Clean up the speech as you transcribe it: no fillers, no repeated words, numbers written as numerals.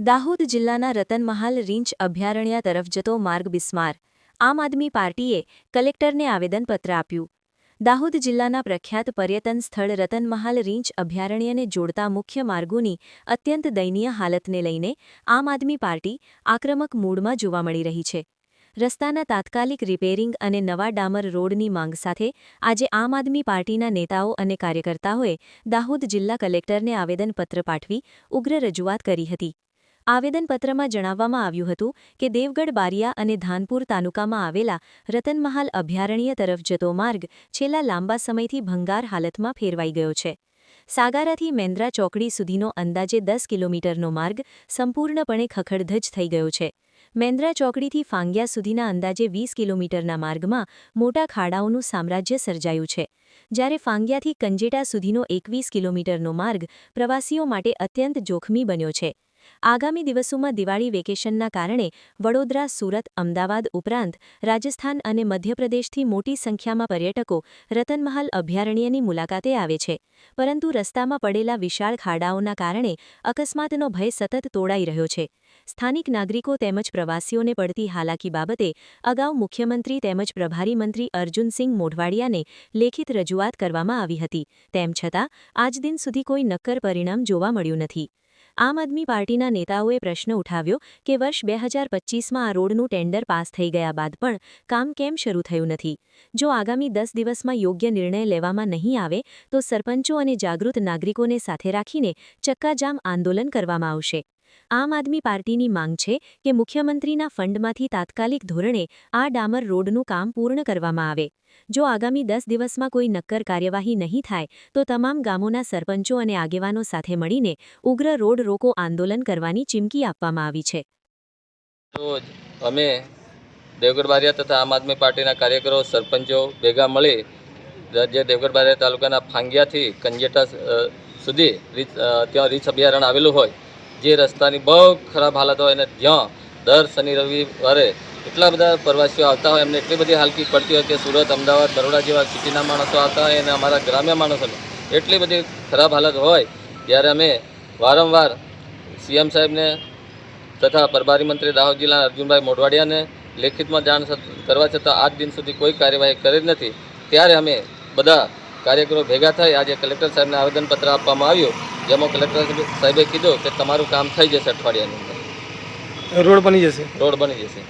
દાહોદ જિલ્લાના રતનમહાલ રીંછ અભયારણ્ય તરફ જતો માર્ગ બિસ્માર. આમ આદમી પાર્ટીએ કલેક્ટરને આવેદનપત્ર આપ્યું. દાહોદ જિલ્લાના પ્રખ્યાત પર્યટન સ્થળ રતનમહાલ રીંછ અભયારણ્યને જોડતા મુખ્ય માર્ગોની અત્યંત દયનીય હાલતને લઈને આમ આદમી પાર્ટી આક્રમક મૂડમાં જોવા મળી રહી છે. રસ્તાના તાત્કાલિક રિપેરિંગ અને નવા ડામર રોડની માંગ સાથે આજે આમ આદમી પાર્ટીના નેતાઓ અને કાર્યકર્તાઓએ દાહોદ જિલ્લા કલેક્ટરને આવેદનપત્ર પાઠવી ઉગ્ર રજૂઆત કરી હતી. આવેદનપત્રમાં જણાવવામાં આવ્યું હતું કે દેવગઢ બારિયા અને ધાનપુર તાલુકામાં આવેલા રતનમહાલ અભયારણ્ય તરફ જતો માર્ગ છેલ્લા લાંબા સમયથી ભંગાર હાલતમાં ફેરવાઈ ગયો છે. સાગારાથી મેન્દ્રા ચોકડી સુધીનો અંદાજે 10 કિલોમીટરનો માર્ગ સંપૂર્ણપણે ખખડધજ થઈ ગયો છે. મેન્દ્રા ચોકડીથી ફાંગ્યા સુધીના અંદાજે 20 કિલોમીટરના માર્ગમાં મોટા ખાડાઓનું સામ્રાજ્ય સર્જાયું છે. જ્યારે ફાંગ્યાથી કંજેટા સુધીનો 21 કિલોમીટરનો માર્ગ પ્રવાસીઓ માટે અત્યંત જોખમી બન્યો છે. આગામી દિવસોમાં દિવાળી વેકેશનના કારણે વડોદરા, સુરત, અમદાવાદ ઉપરાંત રાજસ્થાન અને મધ્યપ્રદેશથી મોટી સંખ્યામાં પર્યટકો રતનમહાલ અભયારણ્યની મુલાકાતે આવે છે. પરંતુ રસ્તામાં પડેલા વિશાળ ખાડાઓના કારણે અકસ્માતનો ભય સતત તોડાઈ રહ્યો છે. સ્થાનિક નાગરિકો તેમજ પ્રવાસીઓને પડતી હાલાકી બાબતે અગાઉ મુખ્યમંત્રી તેમજ પ્રભારી મંત્રી અર્જુનસિંહ મોઢવાડિયાને લેખિત રજૂઆત કરવામાં આવી હતી. તેમ છતાં આજ દિન સુધી કોઈ નક્કર પરિણામ જોવા મળ્યું નથી. આમ આદમી પાર્ટીના નેતાઓએ પ્રશ્ન ઉઠાવ્યો કે વર્ષ 2025માં આ રોડનું ટેન્ડર પાસ થઈ ગયા બાદ પણ કામ કેમ શરૂ થયું નથી. જો આગામી 10 દિવસમાં યોગ્ય નિર્ણય લેવામાં નહીં આવે તો સરપંચો અને જાગૃત નાગરિકોને સાથે રાખીને ચક્કાજામ આંદોલન કરવામાં આવશે. આમ આદમી પાર્ટીની માંગ છે કે મુખ્યમંત્રીના ફંડમાંથી તાત્કાલિક ધોરણે આ ડામર રોડનું કામ પૂર્ણ કરવામાં આવે. જો આગામી 10 દિવસમાં કોઈ નક્કર કાર્યવાહી નહીં થાય તો તમામ ગામોના સરપંચો અને આગેવાનો સાથે મળીને ઉગ્ર રોડ રોકો આંદોલન કરવાની ચીમકી આપવામાં આવી છે. રોજ અમે દેવગઢ બારિયા તથા આમ આદમી પાર્ટીના કાર્યકરો સરપંચો ભેગા મળી જે દેવગઢ બારિયા તાલુકાના ફાંગિયાથી કંજેટા સુધી ત્યાં રીંછ અભયારણ્ય આવેલું હોય, જે રસ્તાની બહુ ખરાબ હાલત હોય અને જ્યાં દર શનિ રવિવારે એટલા બધા પ્રવાસીઓ આવતા હોય, એમને એટલી બધી હાલકી પડતી હોય કે સુરત, અમદાવાદ, બરોડા જેવા સિટીના માણસો આવતા હોય અને અમારા ગ્રામ્ય માણસોને એટલી બધી ખરાબ હાલત હોય ત્યારે અમે વારંવાર સીએમ સાહેબને તથા પ્રભારી મંત્રી દાહોદ જિલ્લાના અર્જુનભાઈ મોઢવાડિયાને લેખિતમાં જાણ કરવા છતાં આજ દિન સુધી કોઈ કાર્યવાહી કરી નથી. ત્યારે અમે બધા કાર્યકરો ભેગા થઈ આજે કલેક્ટર સાહેબને આવેદનપત્ર આપવામાં આવ્યું, જેમાં કલેક્ટર સાહેબે કીધું કે તમારું કામ થઈ જશે, અઠવાડિયાની અંદર રોડ બની જશે. રોડ બની જશે.